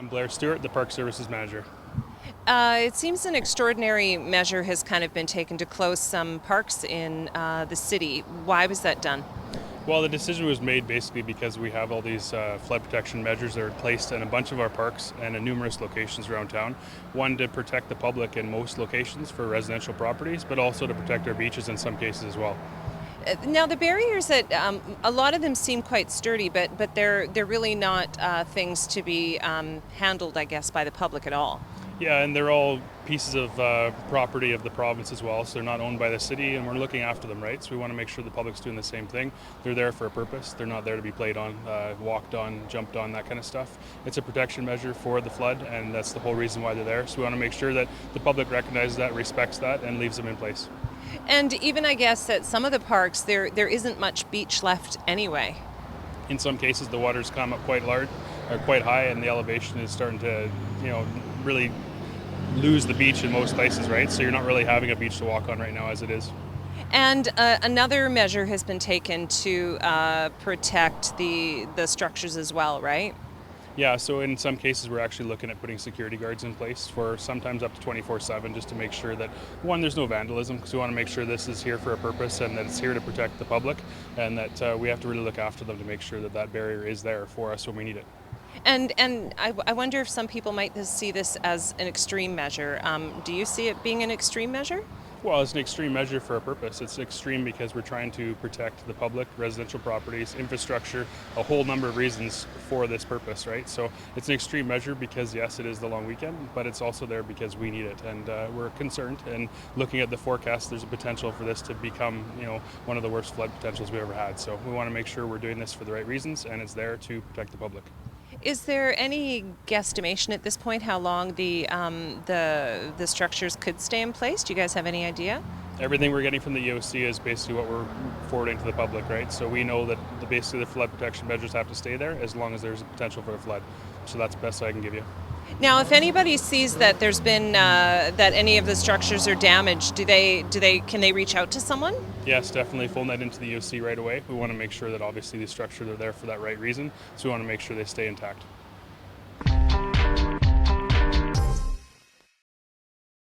I'm Blair Stewart, the Park Services Manager. It seems an extraordinary measure has kind of been taken to close some parks in the city. Why was that done? Well, the decision was made basically because we have all these flood protection measures that are placed in a bunch of our parks and in numerous locations around town. One, to protect the public in most locations for residential properties, but also to protect our beaches in some cases as well. Now the barriers that a lot of them seem quite sturdy, but they're really not things to be handled, I guess, by the public at all. Yeah, and they're all pieces of property of the province as well, so they're not owned by the city, and we're looking after them, right? So we want to make sure the public's doing the same thing. They're there for a purpose. They're not there to be played on, walked on, jumped on, that kind of stuff. It's a protection measure for the flood, and that's the whole reason why they're there. So we want to make sure that the public recognizes that, respects that, and leaves them in place. And even I guess at some of the parks, there isn't much beach left anyway. In some cases, the water's come up quite large, or quite high, and the elevation is starting to, really lose the beach in most places, right? So you're not really having a beach to walk on right now as it is. And another measure has been taken to protect the structures as well, right? Yeah, so in some cases, we're actually looking at putting security guards in place for sometimes up to 24/7, just to make sure that, one, there's no vandalism, because we want to make sure this is here for a purpose and that it's here to protect the public, and that we have to really look after them to make sure that that barrier is there for us when we need it. And I wonder if some people might see this as an extreme measure. Do you see it being an extreme measure? Well, it's an extreme measure for a purpose. It's extreme because we're trying to protect the public, residential properties, infrastructure, a whole number of reasons for this purpose, right? So it's an extreme measure because, yes, it is the long weekend, but it's also there because we need it. And we're concerned, and looking at the forecast, there's a potential for this to become, one of the worst flood potentials we ever had. So we want to make sure we're doing this for the right reasons, and it's there to protect the public. Is there any guesstimation at this point how long the structures could stay in place? Do you guys have any idea? Everything we're getting from the EOC is basically what we're forwarding to the public, right? So we know that basically the flood protection measures have to stay there as long as there's a potential for a flood. So that's the best I can give you. Now, if anybody sees that there's been that any of the structures are damaged, can they reach out to someone? Yes, definitely phone that into the EOC right away. We want to make sure that obviously these structures are there for that right reason, so we want to make sure they stay intact.